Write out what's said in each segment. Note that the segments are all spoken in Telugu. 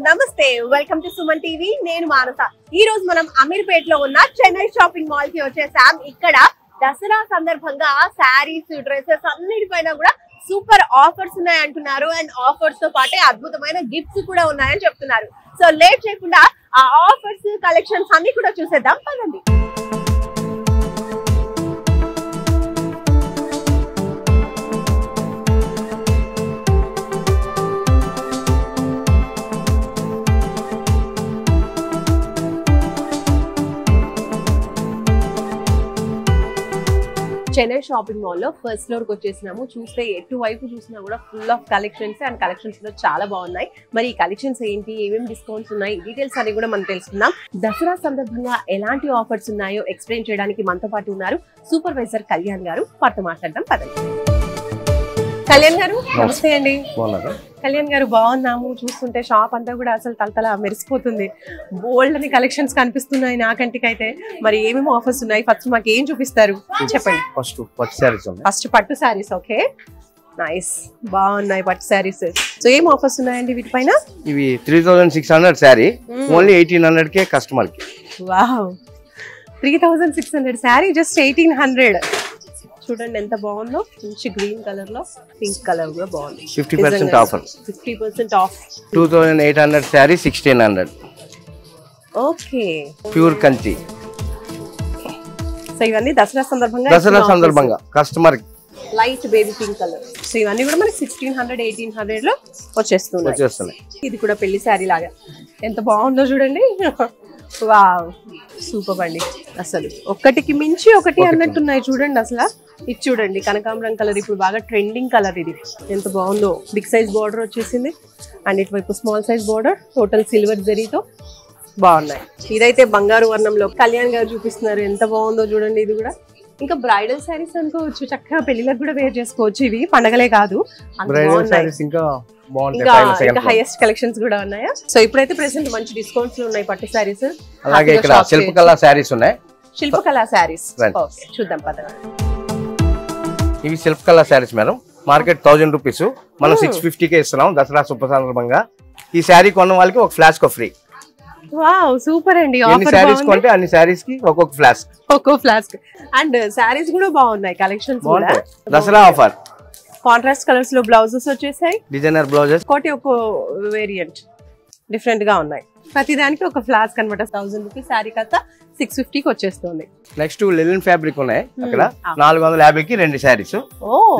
నమస్తే వెల్కమ్ టు సుమన్ టీవీ నేను మానస ఈ రోజు మనం అమీర్పేటలో ఉన్న చెన్నై షాపింగ్ మాల్ కి వచ్చేసాం ఇక్కడ దసరా సందర్భంగా సారీస్ డ్రెస్సెస్ అన్నిటిపైన కూడా సూపర్ ఆఫర్స్ ఉన్నాయి అంటున్నారు అండ్ ఆఫర్స్ తో పాటే అద్భుతమైన గిఫ్ట్స్ కూడా ఉన్నాయని చెప్తున్నారు సో లేట్ చేయకుండా ఆ ఆఫర్స్ కలెక్షన్స్ అన్ని కూడా చూసేద్దాం పదండి చెన్నై షాపింగ్ మాల్ లో ఫస్ట్ ఫ్లోర్ కి వచ్చేసినాము చూస్తే ఎటువైపు చూసినా కూడా full of collections and collections లో చాలా బాగున్నాయి మరి ఈ కలెక్షన్స్ ఏంటి ఏమేమి డిస్కౌంట్స్ ఉన్నాయి డీటెయిల్స్ అన్ని కూడా మనం తెలుసుకుందాం దసరా సందర్భంగా ఎలాంటి ఆఫర్స్ ఉన్నాయో ఎక్స్ప్లెయిన్ చేయడానికి మనతో పాటు ఉన్నారు సూపర్వైజర్ కళ్యాణ్ గారు వారితో మాట్లాడదాం పదండి కళ్యాణ్ గారు నమస్తే అండి కళ్యాణ్ గారు బాగున్నాము చూస్తుంటే షాప్ అంతా కూడా అసలు తలతల మెరిసిపోతుంది బోల్డ్ అని కలెక్షన్స్ కనిపిస్తున్నాయి నాకంటికి అయితే మరి ఏమేమి ఆఫర్స్ ఉన్నాయి ఫస్ట్ మాకు ఏం చూపిస్తారు చెప్పండి ఫస్ట్ పట్టు శారీస్ ఓకే నైస్ బాగున్నాయి పట్టు శారీస్ సో ఏం ఆఫర్స్ ఉన్నాయండి వీటిపైన ఇవి 3600 శారీ ఓన్లీ 1800 కే కస్టమర్ కి వావ్ 3600 శారీ జస్ట్ 1800 చూడండి ఎంత బాగుందో మంచి గ్రీన్ కలర్ లో పింక్ కలర్ కూడా బాగుంది 50% offer 50% of 2800 sari 1600 okay pure Kanchi so ఇవన్నీ దసరా సందర్భంగా customer light baby pink colour so ఇవన్నీ కూడా మనకి 1600 1800 లో వచ్చేస్తున్నాయి ఇది కూడా పెళ్లి శారీ లాగా ఎంత బాగుందో చూడండి వావ్ సూపర్ అండి అసలు ఒక్కటికి మించి ఒకటి అన్నట్టున్నాయి చూడండి అసలు ఇది చూడండి కనకాంబరం కలర్ ఇప్పుడు బాగా ట్రెండింగ్ కలర్ ఇది ఎంత బాగుందో బిగ్ సైజ్ బార్డర్ వచ్చేసింది అండ్ ఇటువైపు small size border total silver జరీతో బాగున్నాయి ఇదైతే బంగారు వర్ణంలో కళ్యాణ్ గారు చూపిస్తున్నారు ఎంత బాగుందో చూడండి ఇది కూడా ఇంకా బ్రైడల్ శారీస్ అనుకోవచ్చు చక్కగా పెళ్లిలకు కూడా వేర్ చేసుకోవచ్చు ఇవి పండగలే కాదు ఇంకా హైయెస్ట్ కలెక్షన్స్ కూడా ఉన్నాయా సో ఇప్పుడైతే ప్రెసెంట్ మంచి డిస్కౌంట్స్ ఉన్నాయి పట్టు శారీస్ అలాగే ఇక్కడ శిల్పకళ శారీస్ ఉన్నాయి శిల్పకళ శారీస్ చూద్దాం పద ఇవి శిల్పకళ శారీస్ మేడం మార్కెట్ 1000 రూపీస్ మనం 650 కే ఇస్తున్నాం దసరా శుభ సందర్భంగా ఈ శారీ కొన్న వాళ్ళకి ఒక ఫ్లాష్ కో ఫ్రీ వావ్ సూపర్ అండి ఎన్ని శారీస్ కొంటే అన్ని శారీస్ కి ఒక్కొక్క ఫ్లాస్క్ అండ్ శారీస్ కూడా బాగున్నాయి కలెక్షన్స్ కూడా దసరా ఆఫర్ కాంట్రాస్ట్ కలర్స్ లో బ్లౌజెస్ వచ్చేసాయి డిజైనర్ బ్లౌజెస్ ఒకటి ఒక వేరియంట్ డిఫరెంట్ గా ఉన్నాయి ప్రతిదానికి ఒక ఫ్లాస్క్ అన్నమాట 1000 రూపీస్ శారీ కథ 650 కి వచ్చేస్తుంది నెక్స్ట్ లినన్ ఫ్యాబ్రిక్ ఉన్నాయి అక్కడ 450 కి 2 శారీస్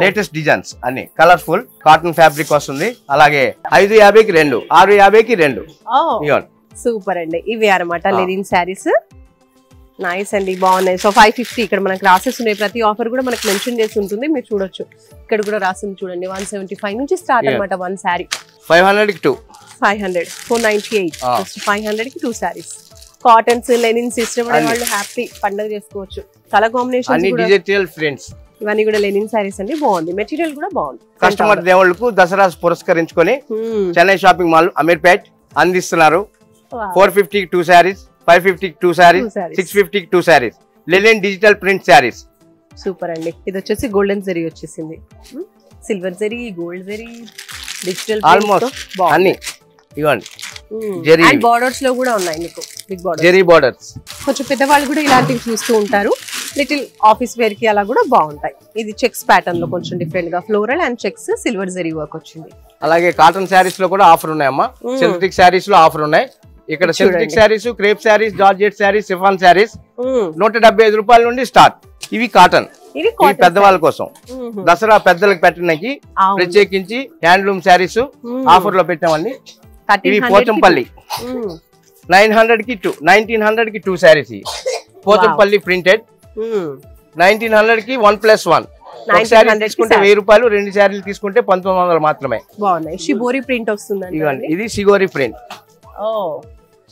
లేటెస్ట్ డిజైన్స్ అన్ని కలర్ఫుల్ కాటన్ ఫ్యాబ్రిక్ వస్తుంది అలాగే 550 కి 2 650 కి 2 సూపర్ అండి ఇవి అన్నమాట లినన్ శారీస్ నైస్ అండి బాగున్నాయి సో 550 ఇక్కడ మనకి క్లాసెస్ ఉన్నాయి ప్రతి ఆఫర్ కూడా మనకి మెన్షన్ చేసి ఉంటుంది మీరు చూడొచ్చు ఇక్కడ కూడా రాసింది చూడండి 175 నుంచి స్టార్ట్ అన్నమాట వన్ శారీ 500 కి 2 500 498 500 కి 2 శారీస్ కాటన్స్ లెనిన్స్ ఇష్టపడే వాళ్ళు హ్యాపీ పండుగ చేసుకోవచ్చు కలర్ కాంబినేషన్ అన్ని డిజిటల్ ప్రింట్స్ ఇవన్నీ కూడా లెనిన్ శారీస్ అండి బాగుంది మెటీరియల్ కూడా బాగుంది కస్టమర్ దేవుళ్ళకు దసరా పురస్కరించుకొని చెన్నై షాపింగ్ మాల్ అమీర్పేట్ అందిస్తున్నారు 450 కి 2 శారీస్ 550 కి 2 శారీస్ 650 కి 2 saris Lenin digital print saris super అండి ఇది వచ్చేసి గోల్డెన్ జరీ వచ్చేసింది silver zari gold zari digital almost అన్ని ఇవ్వండి జరీ అండ్ బోర్డర్స్ లో కూడా ఉన్నాయి మీకు బిగ్ బోర్డర్ జరీ బోర్డర్స్ కొంచెం పెద్దవాళ్ళు కూడా ఇలాంటివి చూస్తూ ఉంటారు లిటిల్ ఆఫీస్ వేర్ కి అలా కూడా బాగుంటాయి ఇది చెక్స్ ప్యాటర్న్ లో కొంచెం డిఫరెంట్ గా floral and checks silver zari work వచ్చింది అలాగే కాటన్ శారీస్ లో కూడా ఆఫర్ ఉన్నాయమ్మా సింథటిక్ శారీస్ లో ఆఫర్ ఉన్నాయి ఇక్కడ synthetic saris crepe saris georgette saris chiffon saris 175 రూపాయల నుండి స్టార్ట్ ఇవి కాటన్ ఇవి పెద్దవాళ్ళ కోసం దసరా పెద్దలకు పెట్టడానికి ప్రత్యేకించి హ్యాండ్లూమ్ శారీస్ ఆఫర్ లో పెట్టామండి ఇవి పోచంపల్లి 1900 కి 2 శారీస్ పోచంపల్లి ప్రింటెడ్ 1900 కి 1+1 శారీ తీసుకుంటే 1000 రూపాయలు 2 శారీలు తీసుకుంటే 1900 మాత్రమే బాగున్నాయి షిబోరి ప్రింట్ వస్తుందండి ఇది సిగోరి ప్రింట్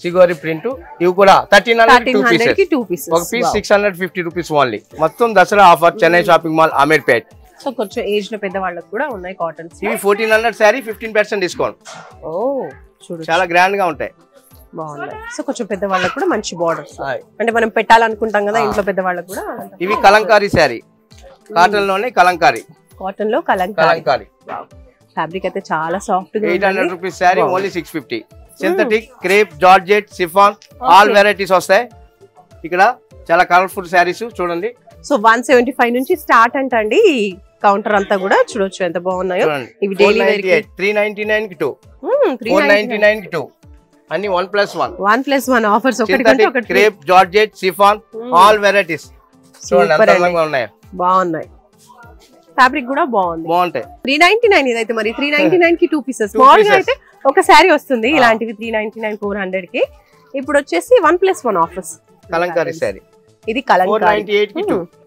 సిగోరి ప్రింట్ ఇవి కూడా 1300 కి 2 పీసెస్ ఒక పీస్ 650 రూపీస్ ఓన్లీ మొత్తం Dasara offer Chennai shopping mall Ameerpet so కొంచెం ఏజ్ లో పెద్ద వాళ్ళకి కూడా ఉన్నాయి కాటన్స్ ఇవి 1400 శారీ 15% డిస్కౌంట్ చూడు చాలా గ్రాండ్ గా ఉంటాయి బాగున్నాయి సో కొంచెం పెద్ద వాళ్ళకి కూడా మంచి బార్డర్స్ అంటే మనం పెట్టాలనుకుంటాం కదా ఇంట్లో పెద్ద వాళ్ళకి కూడా ఇవి కలంకారీ శారీ కాటన్ లోనే కలంకారీ కాటన్ లో కలంకారీ ఫ్యాబ్రిక్ అయితే చాలా సాఫ్ట్ గా 800 rupees sari only 650 synthetic, crepe, georgette, chiffon all varieties వస్తాయి. ఇక్కడ చాలా కలర్ఫుల్ శారీస్ చూడండి. సో 175 నుంచి స్టార్ట్ అంటండి. కౌంటర్ అంతా కూడా చూడొచ్చు ఎంత బాగున్నాయో. ఇవి డైలీ వేర్ కి 399 కి 2, 499 కి 2 అన్ని 1+1 ఆఫర్స్. ఒకటి కంటే ఒకటి. Crepe, georgette, chiffon all varieties చూడండి ఎంత అందంగా ఉన్నాయి. బాగున్నాయి. ఫ్యాబ్రిక్ కూడా బాగుంటాయి. 399 ఇదైతే మరి 399 కి 2 పీసెస్. స్మాల్ గా అయితే ఒక శారీ వస్తుంది ఇలాంటివి 399 400 కి. ఇప్పుడు వచ్చేసి 1+1 ఆఫర్స్. కలంకారీ శారీ ఇది కలంకారీ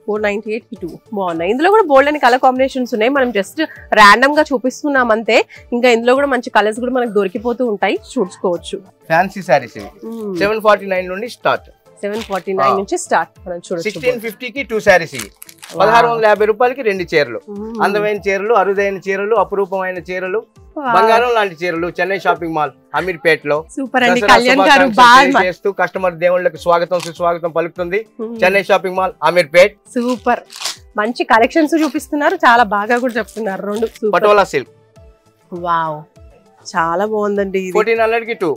498 కి 2 బాగున్నాయి. ఇందులో కూడా బోల్డ్ అని కలర్ కాంబినేషన్స్ ఉన్నాయి. మనం జస్ట్ ర్యాండమ్ గా చూపిస్తున్నాం అంతే. ఇంకా ఇందులో కూడా మంచి కలర్స్ కూడా మనకు దొరికిపోతూ ఉంటాయి, చూసుకోవచ్చు. ఫ్యాన్సీ శారీస్ ఇవి 749 నుండి స్టార్ట్. 749 నుంచి స్టార్ట్. మనం చూడొచ్చు. 1650 కి 2 శారీస్ ఇవి. 1650 రూపాయలకి 2 చీరలు. అందమైన చీరలు, అరుదైన చీరలు, అపురూపమైన చీరలు, బంగారం లాంటి చీరలు. చెన్నై షాపింగ్ మాల్ అమీర్పేట్ లో సూపర్ అండి. కళ్యాణ్ గారు చేస్తూ కస్టమర్ దేవుళ్ళకి స్వాగతం సుస్వాగతం పలుకుతుంది. Chennai shopping mall Ameerpet. Super మంచి కలెక్షన్స్ చూపిస్తున్నారు. చాలా బాగా కూడా చెప్తున్నారు. రెండు పటోలా సిల్క్. వావ్ చాలా బాగుందండి. 1400 కి 2,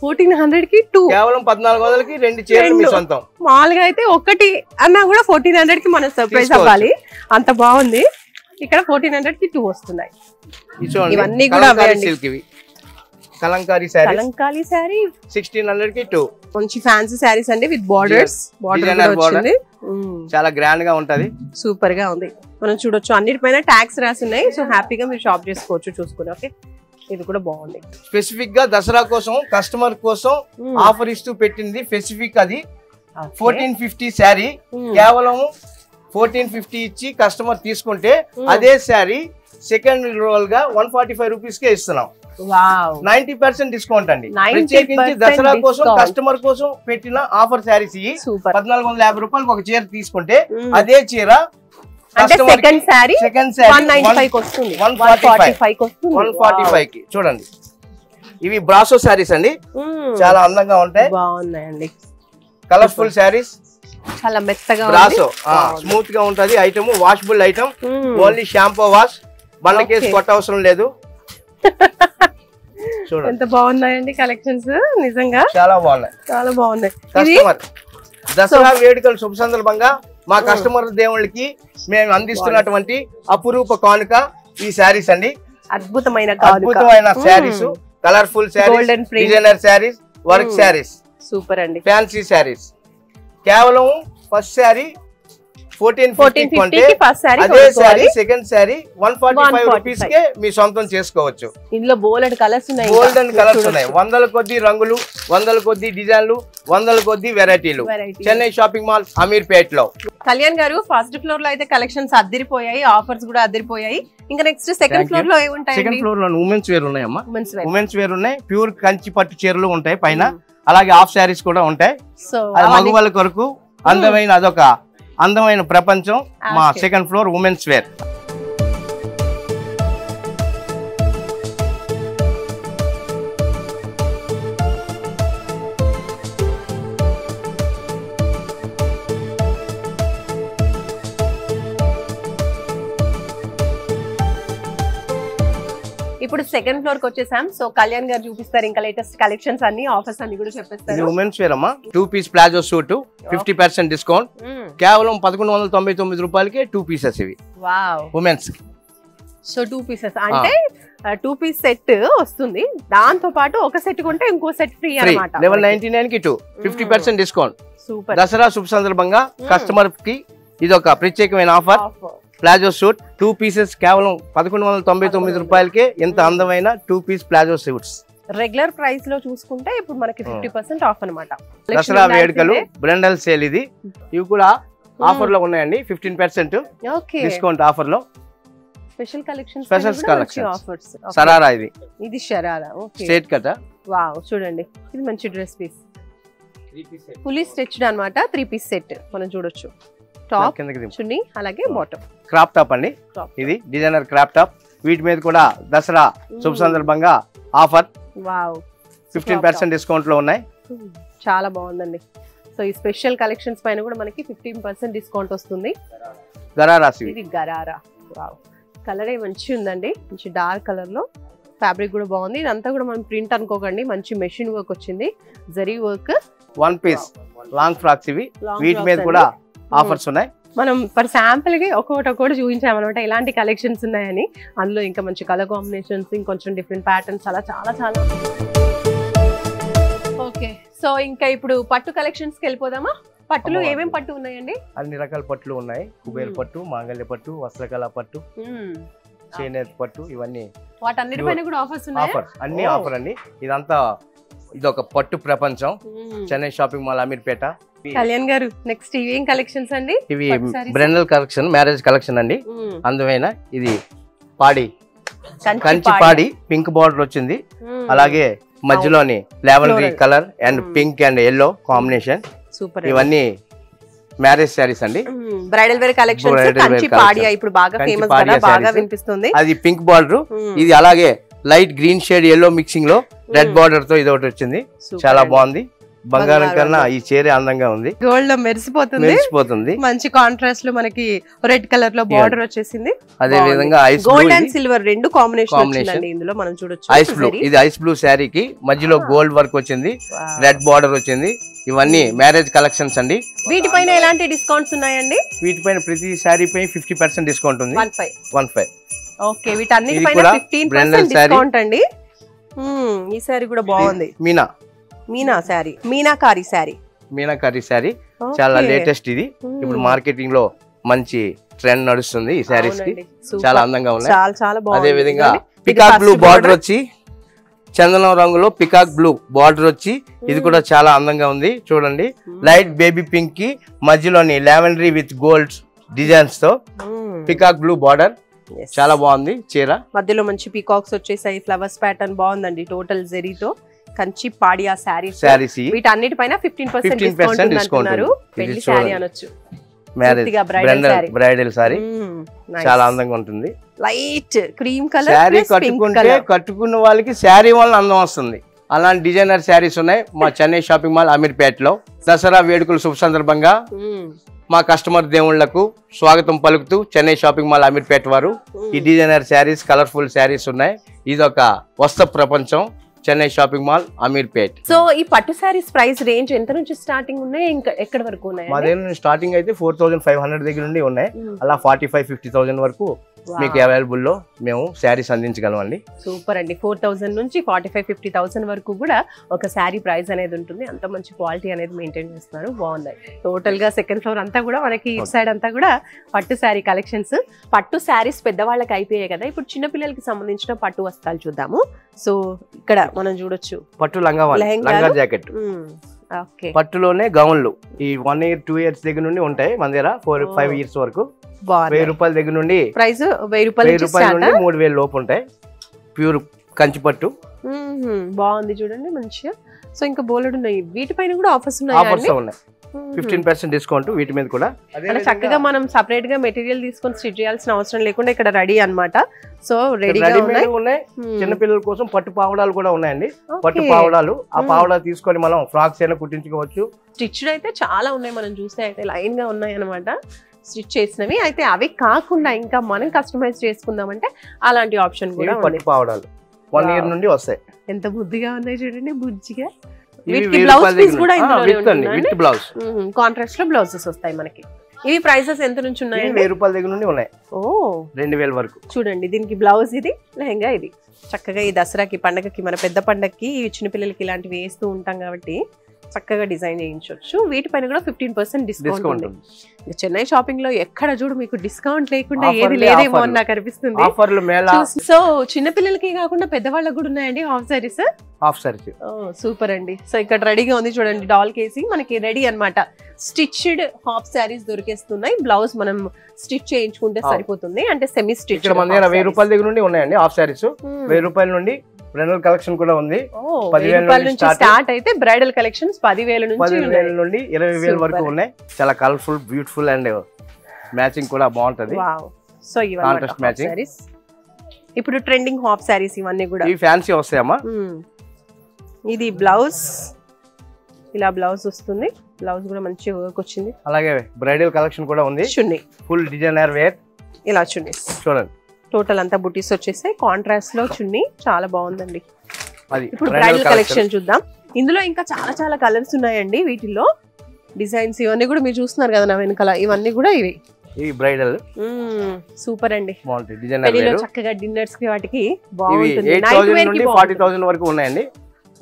1400 కి 2, కేవలం 1400కి 2 చీరలు మీ సొంతం. మామూలుగా అయితే ఒకటి అన్నా కూడా 1400 కి మనం సర్ప్రైజ్ అవ్వాలి, అంత బాగుంది. ఇక్కడ 1400 కి 2 వస్తున్నాయి. ఇవన్నీ కూడా కలంకారీ శారీ. కలంకారీ శారీ 1600 కి 2. మంచి ఫ్యాన్సీ శారీస్ అండి విత్ బార్డర్స్. బార్డర్ వచ్చింది, చాలా గ్రాండ్ గా ఉంటది. సూపర్ గా ఉంది. మనం చూడొచ్చు అన్నిటిపైన ట్యాగ్స్ రాసి ఉన్నాయి. సో హ్యాపీగా మీరు షాప్ చేసుకోవచ్చు చూసుకుని. ఓకే ఇది కూడా బాగుంది. స్పెసిఫిక్ గా దసరా కోసం కస్టమర్ కోసం ఆఫర్ ఇస్తూ పెట్టింది స్పెసిఫిక్. అది 1450 శారీ కేవలం 1450 ఇచ్చి కస్టమర్ తీసుకుంటే అదే శారీ సెకండ్ రోల్ గా 145 రూపీస్ కే ఇస్తున్నాం. 90% డిస్కౌంట్ అండి. ప్రత్యేకించి దసరా కోసం కస్టమర్ కోసం పెట్టిన ఆఫర్ శారీస్. 1450 రూపాయలకు ఒక చీర తీసుకుంటే అదే చీర సెకండ్ శారీ 195 కి వస్తుంది. 145 కి చూడండి. ఇవి బ్రాసో శారీస్ అండి, చాలా అందంగా ఉంటాయి. బాగున్నాయండి. కలర్ఫుల్ శారీస్, చాలా మెత్తగా బ్రాసో స్మూత్ గా ఉంటది. Item washable item. Only shampoo wash, బండకేసి కొట్ట అవసరం లేదు. చూడండి ఎంత బాగున్నాయండి కలెక్షన్స్. నిజంగా చాలా బాగున్నాయి, చాలా బాగున్నాయి. కస్టమర్ దసరా వేడుకలు శుభ సందర్భంగా మా కస్టమర్ దేవుళ్ళకి మేము అందిస్తున్నటువంటి అపురూప కానుక ఈ శారీస్ అండి. అద్భుతమైన saris, colourful saris, designer saris, work saris, super అండి. ఫ్యాన్సీ శారీస్. కేవలం ఫస్ట్ శారీ 1450 కొంటే అదే శారీ సెకండ్ శారీ 145 రూపీస్ కే మీ సొంతం చేసుకోవచ్చు. ఇందులో బోల్డ్ కలర్స్ ఉన్నాయి, గోల్డెన్ కలర్స్ ఉన్నాయి. వందల కొద్ది రంగులు, వందల కొద్ది డిజైన్లు, వందల కొద్ది వెరైటీలు. చెన్నై షాపింగ్ మాల్ అమీర్పేట్ లో. కళ్యాణ్ గారు ఫస్ట్ ఫ్లోర్ లో అయితే కలెక్షన్స్ అదిరిపోయాయి, ఆఫర్స్ కూడా అదిరిపోయాయి. ఇంకా నెక్స్ట్ సెకండ్ ఫ్లోర్ లో ఏముంటాయి? సెకండ్ ఫ్లోర్ లో ఉమెన్స్ వేర్ ఉన్నాయమ్మా. ఉమెన్స్ వేర్ ఉన్నాయి. ప్యూర్ కంచి పట్టు చీరలు ఉంటాయి పైన. అలాగే హాఫ్ శారీస్ కూడా ఉంటాయి. మగవాళ్ళ కొరకు అందమైన అదొక అందమైన ప్రపంచం మా సెకండ్ ఫ్లోర్ ఉమెన్స్ వేర్. ఇప్పుడు సెకండ్ ఫ్లోర్ కి వచ్చేసాం. సో కళ్యాణ్ గారు చూపిస్తారు ఇంకా లేటెస్ట్ కలెక్షన్స్ అన్ని, ఆఫర్స్ అన్ని కూడా చెప్పేస్తారు. ఉమెన్స్ వేర్ అమ్మా. 2 పీస్ ప్లాజో సూట్ 50% డిస్కౌంట్. కేవలం 1199 రూపాయలకి 2 పీసెస్ ఇవి. వావ్. ఉమెన్స్. సో 2 పీసెస్ అంటే 2 పీస్ సెట్ వస్తుంది. దాంతో పాటు ఒక సెట్ కొంటే ఇంకో సెట్ ఫ్రీ అన్నమాట. 1199 కి 2, 50% డిస్కౌంట్. సూపర్. దసరా శుభ సందర్భంగా కస్టమర్ కి ఇది ఒక ప్రత్యేకమైన ఆఫర్. ప్లాజో సూట్ 2 పీసెస్ కేవలం 1199 రూపాయలకే ఇంత అందమైన 2 piece palazzo suits. Regular price లో చూసుకుంటే ఇప్పుడు మనకి 50% ఆఫ్ అన్నమాట. దసరా వేడుకలు బ్రాండల్ సేల్ ఇది. ఇవి కూడా ఆఫర్ లో ఉన్నాయండి. 15% డిస్కౌంట్ ఆఫర్ లో. Special collections, offers. సరారా ఇది sharara. Okay. Straight cut. Wow చూడండి, ఇది మంచి డ్రెస్ పీస్. ఫుల్లీ స్టిచ్డ్ అన్నమాట. 3 పీస్ సెట్ మనం చూడొచ్చు. టాప్, చున్నీ, అలాగే బాటమ్. క్రాప్ టాప్ అండి. ఇది డిజైనర్ క్రాప్ టాప్. వీటి మీద కూడా దసరా శుభ సందర్భంగా ఆఫర్. వావ్. 15% డిస్కౌంట్ లో ఉన్నాయి. చాలా బాగుందండి. సో ఈ స్పెషల్ కలెక్షన్స్ పైన కూడా మనకి 15% డిస్కౌంట్ వస్తుంది. గరారా. ఇది గరారా. వావ్. కలర్ మంచి ఉందండి, మంచి డార్క్ కలర్ లో ఫ్యాబ్రిక్ కూడా బాగుంది. ఇదంతా కూడా మనం ప్రింట్ అనుకోకండి, మంచి మెషిన్ వర్క్ వచ్చింది, zari work. 1 piece long frocks ఇవి, వీటి మీద కూడా ఆఫర్స్ ఉన్నాయి. మనం ఫర్ శాంపుల్ కి ఒక్కొక్కటి చూపించామన్నమాట ఎలాంటి కలెక్షన్స్ ఉన్నాయని. అందులో ఇంకా మంచి కలర్ కాంబినేషన్స్, ఇంకొంచెం డిఫరెంట్ ప్యాటర్న్స్, అలా చాలా చాలా. ఓకే, సో ఇంకా ఇప్పుడు పట్టు కలెక్షన్స్ కి వెళ్ళిపోదామా? పట్టులు ఏమేం పట్టు ఉన్నాయండి? అన్ని రకాల పట్టులు ఉన్నాయి. కుబేర్ పట్టు, మాంగళ్య పట్టు, వస్త్రకళ పట్టు, చేనేత పట్టు, ఇవన్నీ వాటన్నిటిపైన కూడా ఆఫర్స్ ఉన్నాయి. ఆఫర్స్ అన్ని ఆఫర్ అండి. ఇదంతా ఇదొక పట్టు ప్రపంచం. Chennai shopping mall Ameerpet. Kalyan garu, next ఇవేం కలెక్షన్స్ అండి? ఇవి బ్రైడల్ కలెక్షన్, మ్యారేజ్ కలెక్షన్ అండి. అందువైన ఇది పాడి, కంచి పాడి, పింక్ బార్డర్ వచ్చింది. అలాగే మధ్యలోని lavender colour and pink and yellow combination. Super. ఇవన్నీ మ్యారేజ్ శారీస్ అండి. Bridal wear collections. కంచి పాడియా ఇప్పుడు బాగా ఫేమస్ కదా, బాగా వినిపిస్తుంది. అది పింక్ బార్డర్, ఇది అలాగే light green shade yellow mixing లో రెడ్ బార్డర్ తో ఇది ఒకటి వచ్చింది. చాలా బాగుంది. బంగారం కన్నా ఈ చీర అందంగా ఉంది. గోల్డ్ లో మెరిసిపోతుంది. మంచి కాంట్రాస్ట్ లో మనకి రెడ్ కలర్ లో బార్డర్ వచ్చేసింది. అదే విధంగా ఐస్ గోల్డ్ అండ్ సిల్వర్ రెండు కాంబినేషన్ ఇందులో మనం చూడొచ్చు. ఐస్ బ్లూ, ఇది ఐస్ బ్లూ శారీకి మధ్యలో గోల్డ్ వర్క్ వచ్చింది, రెడ్ బార్డర్ వచ్చింది. ఇవన్నీ మ్యారేజ్ కలెక్షన్స్ అండి. వీటిపైన ఎలాంటి డిస్కౌంట్స్ ఉన్నాయండి? వీటిపైన ప్రతి శారీ పై 50% డిస్కౌంట్ ఉంది. 15. ఓకే, వీటన్నిటిపైన 15% డిస్కౌంట్ అండి. ఈ శారీ కూడా బాగుంది. మీనా శారీ, మీనాకారి శారీ చాలా లేటెస్ట్. ఇది ఇప్పుడు మార్కెటింగ్ లో మంచి ట్రెండ్ నడుస్తుంది. ఈ శారీస్ కి చాలా అందంగా ఉన్నాయి. అదే విధంగా పికాక్ బ్లూ బార్డర్ వచ్చి, చందనం రంగులో పికాక్ బ్లూ బార్డర్ వచ్చి, ఇది కూడా చాలా అందంగా ఉంది. చూడండి, లైట్ బేబీ పింక్ కి మధ్యలోని లావెండరీ విత్ గోల్డ్ డిజైన్స్ తో పికాక్ బ్లూ బార్డర్. చాలా బాగుంది చీర. మధ్యలో మంచి పీకాక్స్ వచ్చేసాయి, ఫ్లవర్స్ ప్యాటర్న్ బాగుందండి. టోటల్ జెరీతో కంచి పాడియా శారీస్. వీటన్నిటిపైన 15% డిస్కౌంట్. పెళ్లి శారీ అనొచ్చు, బ్రైడల్ శారీ. చాలా అందంగా ఉంటుంది. లైట్ క్రీమ్ కలర్ శారీ కట్టుకుంటే కట్టుకున్న వాళ్ళకి శారీ వల్ల అందం వస్తుంది. అలాంటి డిజైనర్ శారీస్ ఉన్నాయి మా చెన్నై షాపింగ్ మాల్ అమీర్పేటలో. దసరా వేడుకల శుభ సందర్భంగా మా కస్టమర్ దేవుళ్లకు స్వాగతం పలుకుతూ చెన్నై షాపింగ్ మాల్ అమీర్పేట వారు ఈ డిజైనర్ శారీస్, కలర్ఫుల్ శారీస్ ఉన్నాయి. ఇదొక వస్త్ర ప్రపంచం Chennai shopping mall Ameerpet. So ఈ పట్టు శారీస్ ప్రైస్ రేంజ్ ఎంత నుంచి స్టార్టింగ్ ఉన్నాయి, ఇంకా ఎక్కడ వరకు ఉన్నాయి? మా దగ్గర స్టార్టింగ్ అయితే 4500 దగ్గర నుండి ఉన్నాయి. అలా 45-50,000 వరకు మీకు అవైలబుల్ లో మేము శారీస్ అందించగలం అండి. సూపర్ అండి. 4000 నుంచి 45-50,000 వరకు కూడా ఒక శారీ ప్రైస్ అనేది ఉంటుంది. అంత మంచి క్వాలిటీ అనేది మెయింటైన్ చేస్తున్నారు. బాగున్నాయి. టోటల్ గా సెకండ్ ఫ్లోర్ అంతా కూడా మనకి ఇటు సైడ్ అంతా కూడా పట్టు శారీ కలెక్షన్స్. పట్టు శారీస్ పెద్దవాళ్ళకి అయిపోయాయి కదా, ఇప్పుడు చిన్న పిల్లలకి సంబంధించిన పట్టు వస్త్రాలు చూద్దాము. సో ఇక్కడ మనం చూడొచ్చు పట్టు లంగా జాకెట్, పట్టులోనే గౌన్లు. ఈ 1 year 2 years దగ్గర నుండి ఉంటాయి మన దగ్గర. 4-5 years వరకు 1000 రూపాయల దగ్గర నుండి ప్రైస్ 1000 రూపాయల నుండి 3000 లోపు ఉంటాయి. ప్యూర్ కంచి పట్టు బాగుంది చూడండి మంచిగా. సో ఇంకా బోలెడు ఉన్నాయి. వీటిపైన కూడా ఆఫర్స్ ఉన్నాయి. 15% డిస్కౌంట్ వీటి మీద కూడా. చక్కగా మనం సపరేట్ గా మెటీరియల్ తీసుకొని స్టిచ్ చేయాల్సిన అవసరం లేకుండా ఇక్కడ రెడీ అన్నమాట. సో రెడీగా ఉన్నాయి. చిన్న పిల్లల కోసం పట్టు పావడాలు కూడా ఉన్నాయండి. పట్టు పావడాలు, ఆ పావడాలు తీసుకొని మనం ఫ్రాక్స్ అయినా కుట్టించుకోవచ్చు. స్టిచ్డ్ అయితే చాలా ఉన్నాయి, మనం చూస్తే అయితే లైన్ గా ఉన్నాయి అనమాట స్టిచ్ చేసినవి. అయితే అవి కాకుండా ఇంకా మనం కస్టమైజ్ చేసుకుందామంటే అలాంటి ఆప్షన్ కూడా పట్టు పావడాలు 1 year నుండి వస్తాయి. ఎంత బుద్ధిగా ఉన్నాయి చూడండి, బుజ్జిగా. వీటికి బ్లౌజ్ పీస్ కూడా విత్ బ్లౌజ్ కాంట్రాస్ట్ లో బ్లౌజెస్ వస్తాయి మనకి. ఇవి ప్రైసెస్ ఎంత నుంచి ఉన్నాయి? 1000 రూపాయల దగ్గర నుండి ఉన్నాయి. 2000 వరకు. చూడండి, దీనికి బ్లౌజ్ ఇది, లెహంగా ఇది. చక్కగా ఈ దసరాకి, పండగకి, మన పెద్ద పండగకి చిన్న పిల్లలకి ఇలాంటివి వేస్తూ ఉంటాం కాబట్టి చక్కగా డిజైన్ చేయించవచ్చు. వీటిపైన కూడా 15% డిస్కౌంట్ ఉంది. చెన్నై షాపింగ్ లో ఎక్కడ చూడు మీకు డిస్కౌంట్ లేకుండా ఏది లేదేమో అని నాకు అనిపిస్తుంది. సో చిన్న పిల్లలకి కాకుండా పెద్దవాళ్ళకి కూడా ఉన్నాయండి హాఫ్ సారీస్. సూపర్ అండి. సో ఇక్కడ రెడీగా ఉంది చూడండి, డాల్ కేసి మనకి రెడీ అన్నమాట. స్టిచ్డ్ హాఫ్ సారీస్ దొరికేస్తున్నాయి. బ్లౌజ్ మనం స్టిచ్ చేయించుకుంటే సరిపోతుంది, అంటే సెమీ స్టిచ్. 1000 రూపాయల దగ్గర నుండి ఉన్నాయండి హాఫ్ సారీస్. 1000 రూపాయల నుండి బ్రైడల్ కలెక్షన్ కూడా ఉంది. 10,000 నుంచి స్టార్ట్ అయితే బ్రైడల్ కలెక్షన్స్ 10,000 నుండి 20,000 వరకు ఉన్నాయి. చాలా కలర్ఫుల్, బ్యూటిఫుల్ అండ్ మ్యాచింగ్ కూడా బాగుంటది. సో ఇవన్నీ ఇప్పుడు ట్రెండింగ్ హాఫ్ సారీస్ ఇవన్నీ కూడా ఈ ఫ్యాన్సీ వస్తాయమ్మా. ఇది బ్లౌజ్, ఇలా బ్లౌజ్ వస్తుంది. బ్లౌజ్ కూడా మంచి వర్క్ వచ్చింది. అలాగే బ్రైడల్ కలెక్షన్ కూడా ఉంది. చున్నీ ఫుల్ డిజైనర్ వేర్. ఇలా చున్నీ చూడండి, టోటల్ అంతా బుటీస్ వచ్చేసాయి. కాంట్రాస్ట్ లో చున్నీ చాలా బాగుందండి. అది ఇప్పుడు బ్రైడల్ కలెక్షన్ చూద్దాం. ఇందులో ఇంకా చాలా చాలా కలర్స్ ఉన్నాయండి. వీటిలో డిజైన్స్ ఇవన్నీ కూడా మీరు చూస్తున్నారు కదా నా వెనకాల, ఇవన్నీ కూడా ఇవి బ్రైడల్. సూపర్ అండి. డిజైనర్ చక్కగా డిన్నర్స్ కి వాటికి బాగుంటుంది. 8,000 నుండి 40,000 వరకు ఉన్నాయండి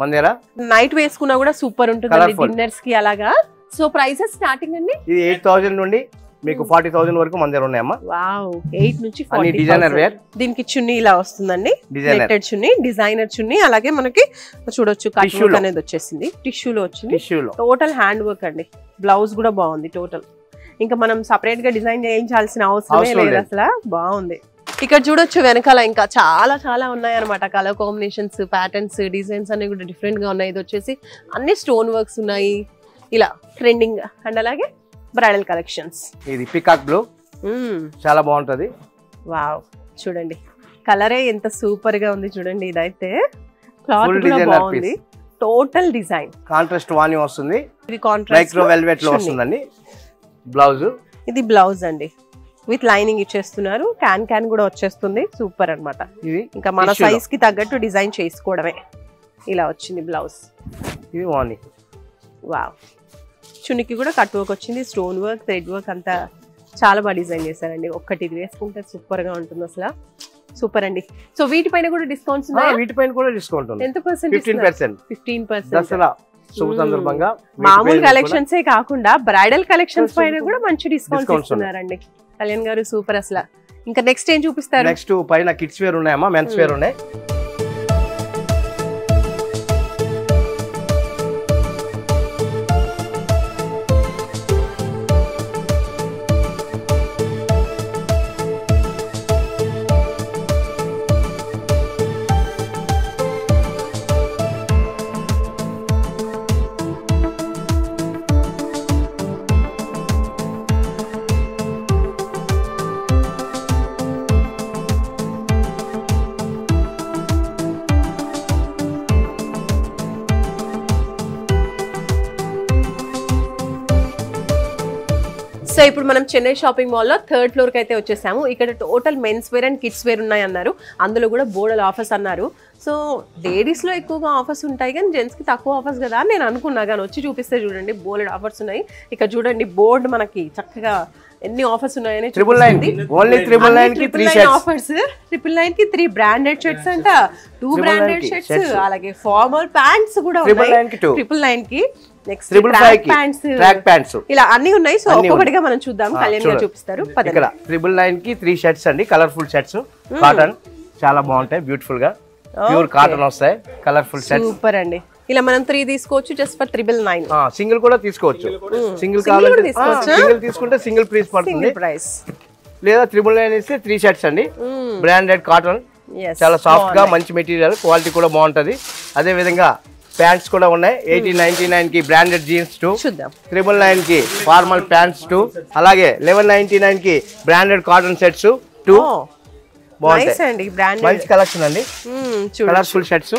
మన దగ్గర. నైట్ వేసుకున్నా కూడా సూపర్ ఉంటుంది డిన్నర్స్ కి అలాగా. సో ప్రైసెస్ స్టార్టింగ్ అండి ఇది 8,000 నుండి మీకు 40,000 వరకు మన దగ్గర ఉన్నాయమ్మా. వావ్ 8 నుంచి 40. Designer wear. దీనికి చున్నీ ఇలా వస్తుందండి, నెట్టెడ్ చున్నీ, డిజైనర్ చున్నీ. అలాగే మనకి చూడొచ్చు కట్ వర్క్ అనేది వచ్చేసింది, టిష్యూలో వచ్చింది. టోటల్ హ్యాండ్ వర్క్ అండి. బ్లౌజ్ కూడా బాగుంది టోటల్. ఇంకా మనం సపరేట్ గా డిజైన్ చేయించాల్సిన అవసరమే లేదు అసలు. బాగుంది. ఇక్కడ చూడొచ్చు వెనకాల ఇంకా చాలా చాలా ఉన్నాయన్నమాట. కలర్ కాంబినేషన్స్, ప్యాటర్న్స్, డిజైన్స్ అన్ని కూడా డిఫరెంట్ గా ఉన్నాయి. ఇది వచ్చేసి అన్ని స్టోన్ వర్క్స్ ఉన్నాయి ఇలా ట్రెండింగ్. అండ్ అలాగే బ్రైడల్ కలెక్షన్స్. ఇది పికాక్ బ్లూ చాలా బాగుంటది. వావ్ చూడండి కలరే ఎంత సూపర్ గా ఉంది చూడండి. ఇదైతే క్లాత్ కూడా బాగుంది. టోటల్ డిజైన్ కాంట్రాస్ట్ వాణి వస్తుంది. ఇది కాంట్రాస్ట్ మైక్రో వెల్వెట్ లో వస్తుందండి బ్లౌజ్. ఇది బ్లౌజ్ అండి విత్ లైనింగ్ ఇచ్చేస్తున్నారు. క్యాన్ కూడా వచ్చేస్తుంది. సూపర్ అన్నమాట. ఇది ఇంకా మన సైజ్ కి తగ్గట్టు డిజైన్ చేసుకోవడమే. ఇలా వచ్చింది బ్లౌజ్. ఇది వాణి. వావ్ చునికి కూడా కట్ వర్క్ వచ్చింది. స్టోన్ వర్క్, థ్రెడ్ వర్క్ అంతా చాలా బాగా డిజైన్ చేశారండి. ఒక్కటి ఇది వేసుకుంటే సూపర్ గా ఉంటుంది అసలు. సూపర్ అండి. సో వీటిపైన కూడా డిస్కౌంట్స్ ఉన్నాయి. వీటిపైన కూడా డిస్కౌంట్ ఉంది. ఎంత పర్సెంట్? 15%. దసరా శుభ సందర్భంగా మామూలు కలెక్షన్స్ కాకుండా బ్రైడల్ కలెక్షన్స్ పైన కూడా మంచి డిస్కౌంట్స్ ఇస్తున్నారండి. కళ్యాణ్ గారు సూపర్ అసలు. ఇంకా నెక్స్ట్ ఏం చూపిస్తారు? నెక్స్ట్ పైన కిడ్స్ వేర్ ఉన్నాయమ్మా, మెన్స్ వేర్ ఉన్నాయి. సో ఇప్పుడు మనం చెన్నై షాపింగ్ మాల్ లో 3rd ఫ్లోర్ కి అయితే వచ్చేసాము. ఇక్కడ total mens wear and kids wear ఉన్నాయి అన్నారు. అందులో కూడా బోర్డల్ ఆఫర్స్ అన్నారు. సో లేడీస్ లో ఎక్కువగా ఆఫర్స్ ఉంటాయి కానీ జెంట్స్ కి తక్కువ ఆఫర్స్ కదా అని నేను అనుకున్నా. కానీ వచ్చి చూపిస్తే చూడండి బోర్డ్ ఆఫర్స్ ఉన్నాయి. ఇక్కడ చూడండి బోర్డ్ మనకి చక్కగా ఎన్ని ఆఫర్స్ ఉన్నాయని. 999 కి 3 షర్ట్స్ ఆఫర్స్. 999 కి 3 బ్రాండెడ్ షర్ట్స్ అంట, 2 బ్రాండెడ్ షర్ట్స్, అలాగే ఫార్మల్ ప్యాంట్స్ కూడా ఉన్నాయి. 999 కి నెక్స్ట్ ట్రాక్ ప్యాంట్స్ ఇలా అన్ని ఉన్నాయి. సో ఒక్కొక్కటిగా మనం చూద్దాం. కళ్యాణ్ గారు చూపిస్తారు. ఇక్కడ 999 కి 3 షర్ట్స్ అండి. కలర్ఫుల్ షర్ట్స్, కాటన్ చాలా బాగుంటాయి. బ్యూటిఫుల్ గా ప్యూర్ కాటన్ వస్తాయి. కలర్ఫుల్ షర్ట్స్ సూపర్ అండి. ఇలా మనం 3 తీసుకోవచ్చు జస్ట్ ఫర్ 999. సింగిల్ కూడా తీసుకోవచ్చు. సింగిల్ కావాలంటే సింగిల్ తీసుకుంటే సింగిల్ ప్రైస్ పడుతుంది. లేదా 999 ఇస్తే 3 షర్ట్స్ అండి. బ్రాండెడ్ కాటన్ చాలా సాఫ్ట్ గా మంచి మెటీరియల్, క్వాలిటీ కూడా బాగుంటది. అదే విధంగా ప్యాంట్స్ కూడా ఉన్నాయి. 1899 కి బ్రాండెడ్ జీన్స్ 2, 999 కి ఫార్మల్ ప్యాంట్స్ 2, అలాగే 1199 కి బ్రాండెడ్ కాటన్ సెట్స్ 2 బాగుంటాయి. మంచి కలెక్షన్ అండి. కలర్ఫుల్ షర్ట్స్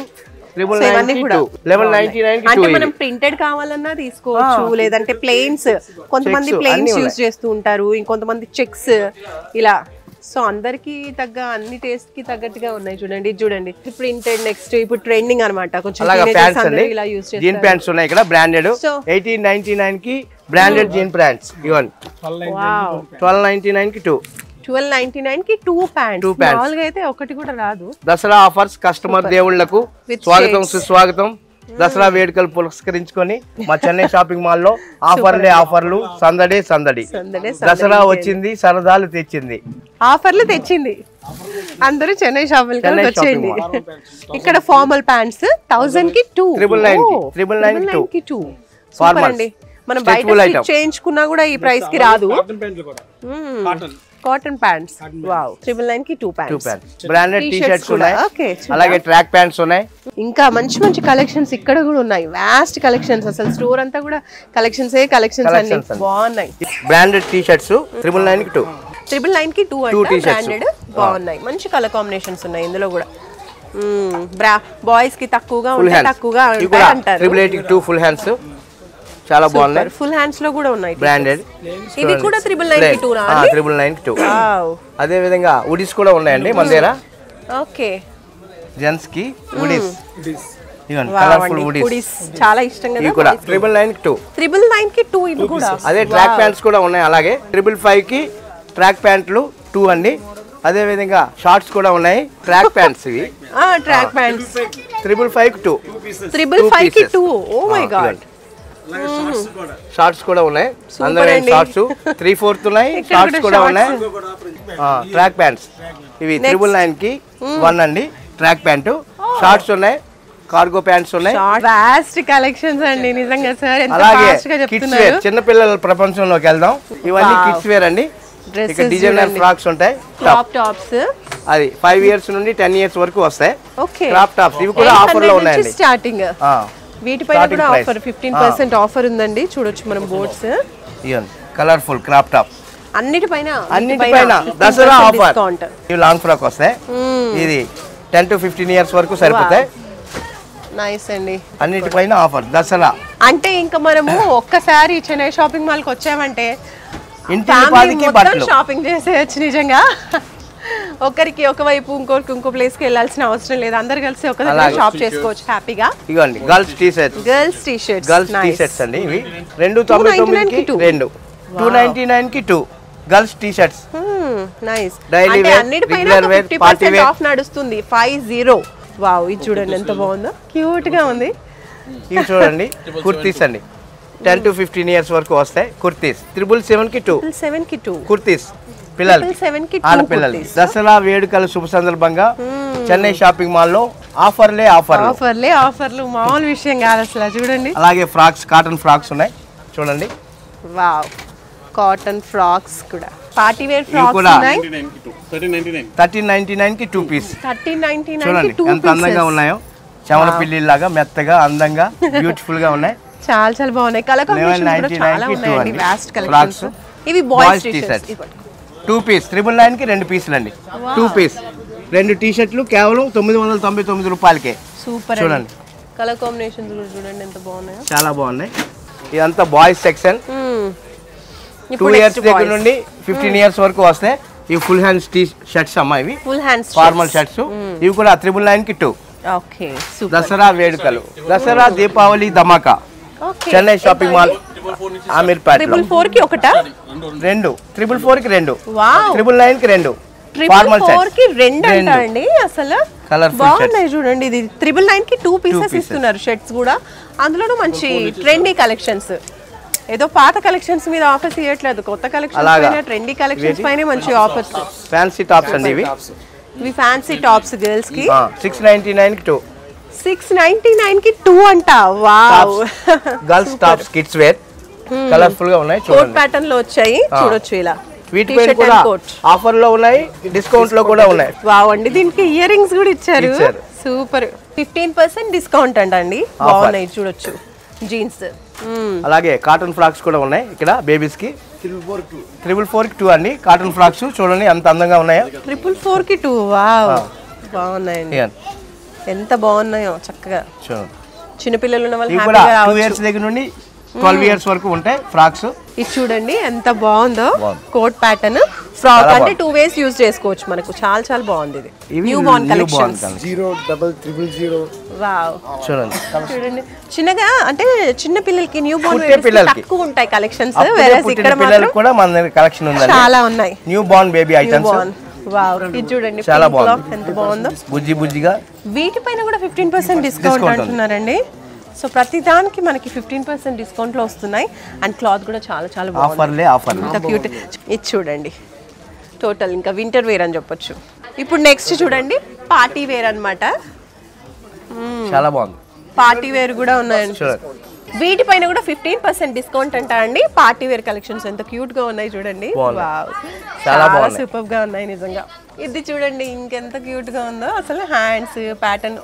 1199 అంటే మనం ప్రింటెడ్ కావాలన్నా తీసుకోవచ్చు, లేదంటే ప్లెయిన్స్. కొంతమంది ప్లెయిన్స్ యూజ్ చేస్తూ ఉంటారు, ఇంకొంతమంది చెక్స్ ఇలా. సో అందరికి తగ్గ అన్ని టేస్ట్ కి తగ్గట్టుగా ఉన్నాయి. చూడండి చూడండి ప్రింటెడ్. నెక్స్ట్ ఇప్పుడు ట్రెండింగ్ అన్నమాట. కొంచెం ఇలా యూజ్ చేస్తారు. జీన్ ప్యాంట్స్ ఉన్నాయి ఇక్కడ బ్రాండెడ్. 1899 కి బ్రాండెడ్ జీన్ ప్యాంట్స్. ఇవన్ 1299 కి 2, 1299 కి 2 ప్యాంట్స్. మామూలుగా అయితే ఒకటి కూడా రాదు. దసరా ఆఫర్స్ కస్టమర్ దేవుళ్లకు స్వాగతం సుస్వాగతం. దసరా వేడుకలు పురస్కరించుకొని మా చెన్నై షాపింగ్ మాల్ లో ఆఫర్లు సందడే సందడి. దసరా వచ్చింది, సరదాలు తెచ్చింది, ఆఫర్లు తెచ్చింది. అందరూ చెన్నై షాపింగ్ వచ్చేయండి. ఇక్కడ ఫార్మల్ ప్యాంట్స్ 1000 కి 2, 999 కి 2. సూపర్ అండి. మనం బయట చేయించుకున్నా కూడా ఈ ప్రైస్ కి రాదు. Cotton pants. వావ్ 999 కి 2 ప్యాంట్స్. బ్రాండెడ్ టీ షర్ట్స్ ఉన్నాయి. అలాగే ట్రాక్ ప్యాంట్స్ ఉన్నాయి. ఇంకా మంచి మంచి కలెక్షన్స్ ఇక్కడ కూడా ఉన్నాయి. Vast collections. అసలు స్టోర్ అంతా కూడా కలెక్షన్స్ అన్ని బాగున్నాయి. బ్రాండెడ్ టీ షర్ట్స్ 999 కి 2, 999 కి 2 అంటే బ్రాండెడ్ బాగున్నాయి. మంచి కలర్ కాంబినేషన్స్ ఉన్నాయి ఇందులో కూడా. బాయ్స్ కి తక్కువగా ఉంటాయి, తక్కువగా ఉంటాయి అంటారు. 888 కి 2 ఫుల్ హ్యాండ్స్ చాలా బాగున్నాయి. ఫుల్ హ్యాండ్స్ లో కూడా ఉన్నాయి బ్రాండెడ్. ఇది కూడా 999 నా 999 అదే విధంగా ఉడిస్ కూడా ఉన్నాయండి మన దగ్గర. ఓకే జెంట్స్ కి ఉడిస్ ఇవన్నీ కలర్ఫుల్ ఉడిస్ చాలా ఇష్టం కదా. ఇది కూడా 999 999 కి 2 ఇది కూడా. అదే ట్రాక్ ప్యాంట్స్ కూడా ఉన్నాయి. అలాగే 555 కి ట్రాక్ ప్యాంట్లు 2 అండి. అదే విధంగా షార్ట్స్ కూడా ఉన్నాయి. ట్రాక్ ప్యాంట్స్ ఇవి ట్రాక్ ప్యాంట్స్ 555 కి 2 555 కి 2. Oh my God. షార్ట్స్ కూడా ఉన్నాయి. అందరూ షార్ట్స్ 3/4 ఉన్నాయి. షార్ట్స్ కూడా ఉన్నాయి. ట్రాక్ ప్యాంట్స్ ఇవి 999 కి 1 అండి. ట్రాక్ ప్యాంట్ షార్ట్స్ ఉన్నాయి. కార్గో ప్యాంట్స్ ఉన్నాయి. వాస్ట్ కలెక్షన్స్ అండి నిజంగా సార్. ఎంత అలాగే ఫాస్ట్ గా కిడ్స్ చెప్తున్నారు. వేర్ చిన్న పిల్లల ప్రపంచంలోకి వెళ్దాం. ఇవన్నీ కిడ్స్ వేర్ అండి. ఇక్కడ డిజైనర్ ఫ్రాక్స్ ఉంటాయి. టాప్ టాప్స్ అది 5 ఇయర్స్ నుండి 10 ఇయర్స్ వరకు వస్తాయి. ఓకే క్రాప్ టాప్స్ ఇవి కూడా ఆఫర్ లో ఉన్నాయండి. స్టార్టింగ్ వీటిపైన కూడా ఆఫర్ 15% ఆఫర్ ఉందండి. చూడొచ్చు మనం బోర్డ్స్. కలర్ఫుల్ క్రాప్ టాప్ అన్నిటిపైన దసరా ఆఫర్. ఇవి లాంగ్ ఫ్రాక్ వస్తాయి. ఇది 10 to 15 ఇయర్స్ వరకు సరిపోతాయి. నైస్ అండి. అన్నిటిపైన ఆఫర్ దసరా. అంటే ఇంకా మనము ఒక్కసారి చెన్నై షాపింగ్ మాల్ కి వచ్చామంటే ఇంటికి బట్టలు షాపింగ్ చేసేయచ్చు నిజంగా. ఒకరికి ఒకవైపు ఇంకో ప్లేస్ కి వెళ్ళాల్సిన అవసరం లేదు. అందరు కలిసి ఒక దగ్గర షాప్ చేసుకోవచ్చు హ్యాపీగా. ఇవ్వండి girls T shirts. Girls T shirts అండి. ఇవి 299 కి 2 299 కి 2 girls T shirts. Nice. Daily wear అన్నిటిపైన 50% ఆఫ్ నడుస్తుంది. 50. వావ్ ఇది చూడండి ఎంత బాగుందో. క్యూట్ గా ఉంది. ఇవి చూడండి కుర్తీస్ అండి. 10 to 15 ఇయర్స్ వరకు వస్తాయి కుర్తీస్. 777 కి 2 కుర్తీస్ పిల్లలు ఆడపిల్లలు. దసరా వేడుకల శుభ సందర్భంగా చెన్నై షాపింగ్ మాల్ లో ఆఫర్లు మామూలు విషయం కాదు అసలు. చూడండి అలాగే ఫ్రాక్స్ కాటన్ ఫ్రాక్స్ ఉన్నాయి చూడండి. వావ్ కాటన్ ఫ్రాక్స్ కూడా పార్టీ వేర్ ఫ్రాక్స్ ఉన్నాయి. 1399 కి 2 పీస్. 1399 చూడండి ఎంత అందంగా ఉన్నాయో. చెమల పిల్లిలాగా మెత్తగా అందంగా బ్యూటిఫుల్ గా ఉన్నాయి. చాలా బాగున్నాయి. కలర్ కాంబినేషన్స్ కూడా చాలా ఉన్నాయండి. Vast collections. ఇవి బాయ్స్ టీ షర్ట్స్ 2 పీస్. 999 కి 2 పీసులు అండి. 2 పీస్ 2 టీ షర్ట్లు కేవలం 999 రూపాయలకే. సూపర్ చూడండి. కలర్ కాంబినేషన్స్ కూడా చూడండి ఎంత బాగున్నాయో. చాలా బాగున్నాయి. ఇదంతా బాయ్స్ సెక్షన్. 2 ఇయర్స్ దగ్గర నుండి 15 ఇయర్స్ వరకు వస్తాయి. ఇవి ఫుల్ హ్యాండ్స్ టీ షర్ట్స్ అమ్మా. ఇవి ఫుల్ హ్యాండ్స్ ఫార్మల్ షర్ట్స్. ఇవి కూడా 999 కి 2. Okay super. దసరా వేడుకలు దసరా దీపావళి ధమాకా చెన్నై షాపింగ్ మాల్ అమీర్పేట. 444 కి ఒకటా 2 444 కి 2 వావ్ 999 కి 2 ఫార్మల్ షర్ట్స్ 444 కి 2 అంట అండి. అసలు బాగున్నాయి చూడండి. ఇది 999 కి 2 పీసెస్ ఇస్తున్నారు. షర్ట్స్ కూడా అందులోనూ మంచి ట్రెండీ కలెక్షన్స్. ఏదో పాత కలెక్షన్స్ మీద ఆఫర్స్ ఇవ్వట్లేదు. కొత్త కలెక్షన్స్ పైన ట్రెండీ కలెక్షన్స్ పైన మంచి ఆఫర్స్. ఫ్యాన్సీ టాప్స్ అండి. ఇవి ఫ్యాన్సీ టాప్స్ గర్ల్స్ కి 699 కి 2 699 కి 2 అంట. Wow girls tops kids wear colourful గా ఉన్నాయి చూడండి. కోట్ ప్యాటర్న్ లో వచ్చాయి చూడొచ్చు. ఇలా వీటిపైన కూడా ఆఫర్ లో ఉన్నాయి. డిస్కౌంట్ లో కూడా ఉన్నాయి. వావ్ అండి. దీనికి ఇయర్ రింగ్స్ కూడా ఇచ్చారు. సూపర్. 15% డిస్కౌంట్ అండి. బాగున్నాయి చూడొచ్చు. జీన్స్ అలాగే కాటన్ ఫ్రాక్స్ కూడా ఉన్నాయి ఇక్కడ బేబీస్ కి. 444 కి 2 అండి. కాటన్ ఫ్రాక్స్ చూడండి ఎంత అందంగా ఉన్నాయో. 444 కి 2 వావ్ బాగున్నాయండి. ఎంత బాగున్నాయో చక్కగా చూడండి. చిన్నపిల్లలు ఉన్న వాళ్ళు హ్యాపీగా రావచ్చు. 2 ఇయర్స్ దగ్గర నుండి 12 ఇయర్స్ వరకు ఉంటాయి ఫ్రాక్స్. ఇది చూడండి ఎంత బాగుందో. కోట్ ప్యాటర్న్ ఫ్రాక్ అంటే 2 వేస్ యూజ్ చేసుకోవచ్చు. మనకు చాలా బాగుంది. ఇది న్యూ బోర్న్ కలెక్షన్స్ 00000. వావ్ చూడండి చిన్నగా అంటే చిన్న పిల్లలకి న్యూ బోర్న్ తక్కువ ఉంటాయి కలెక్షన్స్. ఇక్కడ మాత్రం కూడా మన దగ్గర కలెక్షన్ ఉంది. చాలా ఉన్నాయి new Born baby items. Wow ఇది చూడండి చాలా బాగుంది. ఎంత బాగుందో. బుజ్జిగా వీటిపైన కూడా 15% డిస్కౌంట్ అంటున్నారండి. సో ప్రతి దానికి మనకి 15% డిస్కౌంట్ లో వస్తున్నాయి. అండ్ క్లాత్ కూడా చాలా బాగుంది. ఎంత క్యూట్. ఇది చూడండి టోటల్ ఇంకా వింటర్ వేర్ అని చెప్పొచ్చు. ఇప్పుడు నెక్స్ట్ చూడండి పార్టీ వేర్ అన్నమాట. చాలా బాగుంది. పార్టీ వేర్ కూడా ఉన్నాయండి. వీటిపైన కూడా 15% డిస్కౌంట్ అంట అండి. పార్టీ వేర్ కలెక్షన్స్ ఎంత క్యూట్ గా ఉన్నాయి చూడండి. వావ్ చాలా సూపర్ గా ఉన్నాయి నిజంగా. ఇది చూడండి ఇంకెంత క్యూట్ గా ఉందో. అసలు హ్యాండ్స్ ప్యాటర్న్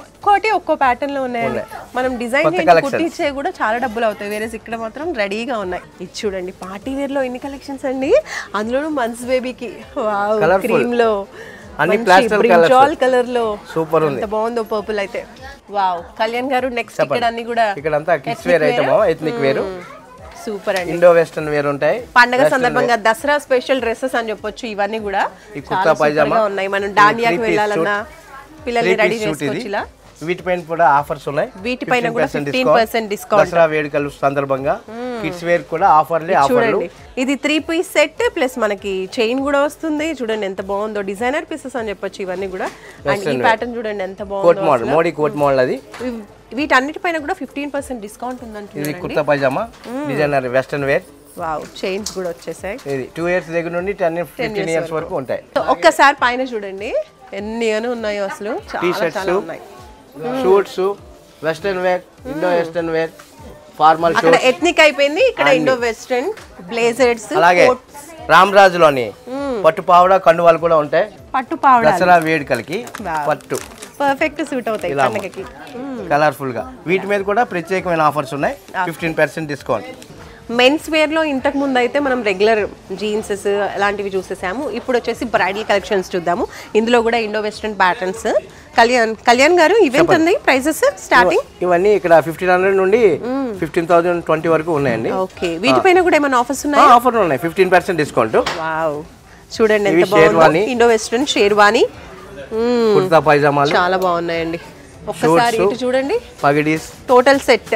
ఒక్కో ప్యాటర్న్ లో ఉన్నాయండి. మనం డిజైన్ కుట్టించే కూడా చాలా డబ్బులు అవుతాయి. వేరే ఇక్కడ మాత్రం రెడీగా ఉన్నాయి. ఇది చూడండి పార్టీ వేర్ లో ఎన్ని కలెక్షన్స్ అండి. అందులోనూ మంత్స్ బేబీకి వావ్ క్రీమ్ లో బ్రింజాల్ కలర్ లో సూపర్ ఉంది. ఎంత బాగుందో పర్పుల్ అయితే. వావ్ కళ్యాణ్ గారు నెక్స్ట్ ఇక్కడ అన్ని కూడా ఇక్కడంతా kids wear item ethnic wear super అండి. ఇండో వెస్టర్న్ వేర్ ఉంటాయి. పండగ సందర్భంగా దసరా స్పెషల్ డ్రెస్సెస్ అని చెప్పొచ్చు. ఇవన్నీ కూడా కుర్తా పైజామా ఉన్నాయి. మనం డాండియాకి వెళ్ళాలన్నా పిల్లల్ని రెడీ చేసుకోవచ్చు. ఇలా వీటిపైన కూడా ఆఫర్స్ ఉన్నాయి. వీటిపైన కూడా 15% డిస్కౌంట్. దసరా వేడుకల సందర్భంగా కిడ్స్ వేర్ కూడా ఆఫర్లే ఆఫర్లు. ఇది 3 పీస్ సెట్ ప్లస్ మనకి చైన్ కూడా వస్తుంది. చూడండి ఎంత బాగుందో, డిజైనర్ పీసెస్ అని చెప్పొచ్చు ఇవన్నీ కూడా. అండ్ ఈ ప్యాటర్న్ చూడండి ఎంత బాగుందో. Coat model, Modi coat model. అది వీటన్నిటిపైన కూడా 15% డిస్కౌంట్ ఉందంటున్నారు. ఇది kurta pyjama designer western wear. Wow, chains కూడా వచ్చేసాయి. ఇది 2 ఇయర్స్ దగ్గర నుండి 15 ఇయర్స్ వరకు ఉంటాయి. ఒక్కసారి పైన చూడండి ఎన్ని అని ఉన్నాయో అసలు. చాలా ఉన్నాయి. Suits, western wear, Indo western wear, formal suits. అక్కడ ఎథ్నిక్ అయిపోయింది, ఇక్కడ ఇండో వెస్టర్న్ బ్లేజర్స్. అలాగే రామరాజులోని పట్టు పావడ కండువాలు కూడా ఉంటాయి. పట్టు పావడ దసరా వేడుకలకి పట్టు పర్ఫెక్ట్ సూట్ అవుతాయి పండగకి. కలర్ఫుల్ గా వీటి మీద కూడా ప్రత్యేకమైన ఆఫర్స్ ఉన్నాయి. 15% డిస్కౌంట్. మెన్స్ వేర్ లో ఇంతకు ముందు అయితే మనం రెగ్యులర్ జీన్సెస్ అలాంటివి చూసేసాము. ఇప్పుడు వచ్చేసి బ్రైడల్ కలెక్షన్స్ చూద్దాము. ఇందులో కూడా ఇండో వెస్టర్న్ ప్యాటర్న్స్. కళ్యాణ్ గారు ఇవెంట్ ఉంది ప్రైసెస్ స్టార్టింగ్? ఇవన్నీ ఇక్కడ 1500 నుండి 15,020 వరకు ఉన్నాయండి. ఓకే, వీటిపైన కూడా ఏమైనా ఆఫర్స్ ఉన్నాయా? ఆఫర్ ఉన్నాయి, 15% డిస్కౌంట్. వావ్, చూడండి ఎంత బాగుంది. ఇండో వెస్టర్న్ షేర్వానీ, కుర్తా పైజామాలు చాలా బాగున్నాయండి. ఒక్కసారి ఇటు చూడండి, పగిడీస్ టోటల్ సెట్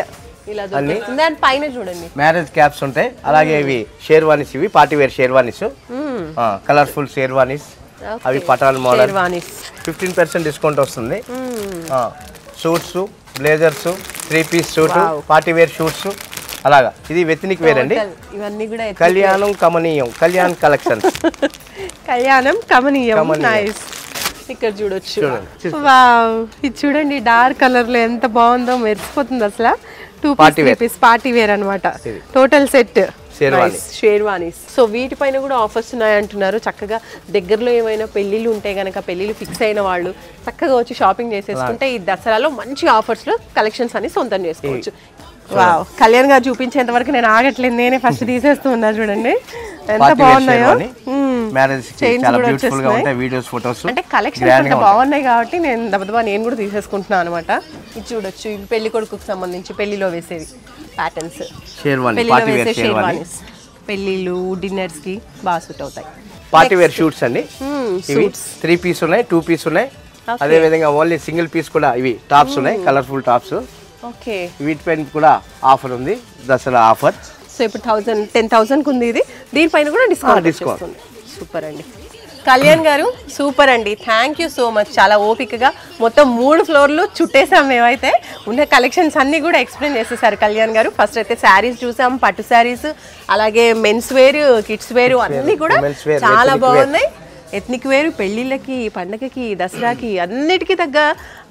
ఇలా దొరుకుతుంది. అండ్ పైన చూడండి మ్యారేజ్ క్యాప్స్ ఉంటాయి. అలాగే ఇవి షేర్వానీస్, ఇవి party wear sherwanis, colourful sherwanis. అవి పటాన్ మోడల్. 15% డిస్కౌంట్ వస్తుంది. Suits, blazers, 3 piece suit, party wear suits. అలాగా ఇది ఎథ్నిక్ వేర్ అండి. ఇవన్నీ కూడా కళ్యాణం కమనీయం, కళ్యాణ్ కలెక్షన్. కళ్యాణం కమనీయం. నైస్. ఇక్కడ చూడొచ్చు. వావ్, ఇది చూడండి డార్క్ కలర్ లో ఎంత బాగుందో, మెరిసిపోతుంది అసలు. 2 పీస్ పార్టీ వేర్ అన్నమాట. Total set sherwanis. సో వీటిపైన కూడా ఆఫర్స్ ఉన్నాయి అంటున్నారు. చక్కగా దగ్గరలో ఏమైనా పెళ్లిళ్ళు ఉంటే గనక, పెళ్లిళ్ళు ఫిక్స్ అయిన వాళ్ళు చక్కగా వచ్చి షాపింగ్ చేసేసుకుంటే ఈ దసరాలో మంచి ఆఫర్స్ లో కలెక్షన్స్ అన్ని సొంతం చేసుకోవచ్చు. వావ్, కళ్యాణ్ గారు చూపించేంత వరకు నేను ఆగట్లేదు, నేనే ఫస్ట్ తీసేస్తూ ఉన్నా. చూడండి ఎంత బాగున్నాయో. అంటే కలెక్షన్స్ అంత బాగున్నాయి కాబట్టి నేను దబదబా నేను కూడా తీసేసుకుంటున్నాను అనమాట. ఇది చూడొచ్చు, ఇది పెళ్లి కొడుకుకి సంబంధించి పెళ్లిలో వేసేవి ప్యాటర్న్స్. పెళ్లిలో వేసే షేర్వానీస్ పెళ్లిళ్ళు డిన్నర్స్ కి బాగా సూట్ అవుతాయి. పార్టీ వేర్ షూట్స్ అండి. ఇవి 3 పీస్ ఉన్నాయి, 2 పీస్ ఉన్నాయి. అదే విధంగా ఓన్లీ సింగిల్ పీస్ కూడా ఇవి టాప్స్ ఉన్నాయి, కలర్ఫుల్ టాప్స్. ఓకే, వీటిపైన కూడా ఆఫర్ ఉంది, దసరా ఆఫర్. సో ఇప్పుడు 10,000 ఉంది ఇది. దీనిపైన కూడా డిస్కౌంట్. సూపర్ అండి కళ్యాణ్ గారు, సూపర్ అండి. Thank you so much. చాలా ఓపికగా మొత్తం 3 ఫ్లోర్లు చుట్టేసాం మేమైతే. ఉన్న కలెక్షన్స్ అన్ని కూడా ఎక్స్ప్లెయిన్ చేసేసారు కళ్యాణ్ గారు. ఫస్ట్ అయితే శారీస్ చూసాం, పట్టు శారీస్, అలాగే మెన్స్ వేర్, కిడ్స్ వేర్ అన్ని కూడా చాలా బాగున్నాయి. ఎథ్నిక్ వేరు, పెళ్లిళ్ళకి, పండగకి, దసరాకి అన్నిటికీ తగ్గ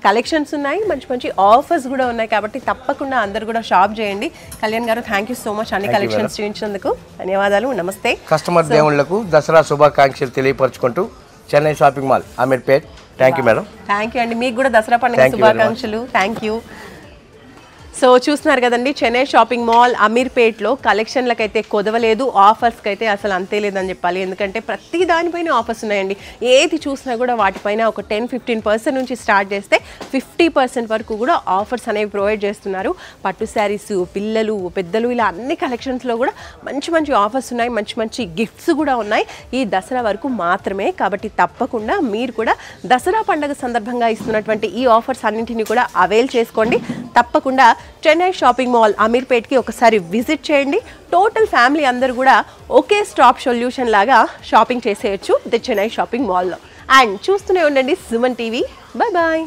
కలెక్షన్స్ ఉన్నాయి. మంచి మంచి ఆఫర్స్ కూడా ఉన్నాయి. కాబట్టి తప్పకుండా అందరు కూడా షాప్ చేయండి. Kalyan garu, thank you so much అన్ని కలెక్షన్స్ చూపించినందుకు. ధన్యవాదాలు, నమస్తే. కస్టమర్ దేవుళ్లకు దసరా శుభాకాంక్షలు తెలియపరచుకుంటూ Chennai shopping mall Ameerpet. Thank you madam. Thank you అండి, మీకు కూడా దసరా పండుగ శుభాకాంక్షలు. Thank you. సో చూస్తున్నారు కదండి, చెన్నై షాపింగ్ మాల్ అమీర్పేట్లో కలెక్షన్లకు అయితే కొదవలేదు, ఆఫర్స్కి అయితే అసలు అంతే లేదని చెప్పాలి. ఎందుకంటే ప్రతి దానిపైన ఆఫర్స్ ఉన్నాయండి. ఏది చూసినా కూడా వాటిపైన ఒక 10-15% నుంచి స్టార్ట్ చేస్తే 50% వరకు కూడా ఆఫర్స్ అనేవి ప్రొవైడ్ చేస్తున్నారు. పట్టు శారీస్, పిల్లలు, పెద్దలు, ఇలా అన్ని కలెక్షన్స్లో కూడా మంచి మంచి ఆఫర్స్ ఉన్నాయి. మంచి మంచి గిఫ్ట్స్ కూడా ఉన్నాయి ఈ దసరా వరకు మాత్రమే. కాబట్టి తప్పకుండా మీరు కూడా దసరా పండుగ సందర్భంగా ఇస్తున్నటువంటి ఈ ఆఫర్స్ అన్నింటినీ కూడా అవైల్ చేసుకోండి. తప్పకుండా చెన్నై షాపింగ్ మాల్ అమీర్పేట్కి ఒకసారి విజిట్ చేయండి. టోటల్ ఫ్యామిలీ అందరూ కూడా ఒకే స్టాప్ సొల్యూషన్ లాగా షాపింగ్ చేసేయచ్చు ది చెన్నై షాపింగ్ మాల్లో. అండ్ చూస్తూనే ఉండండి సుమన్ టీవీ. Bye bye.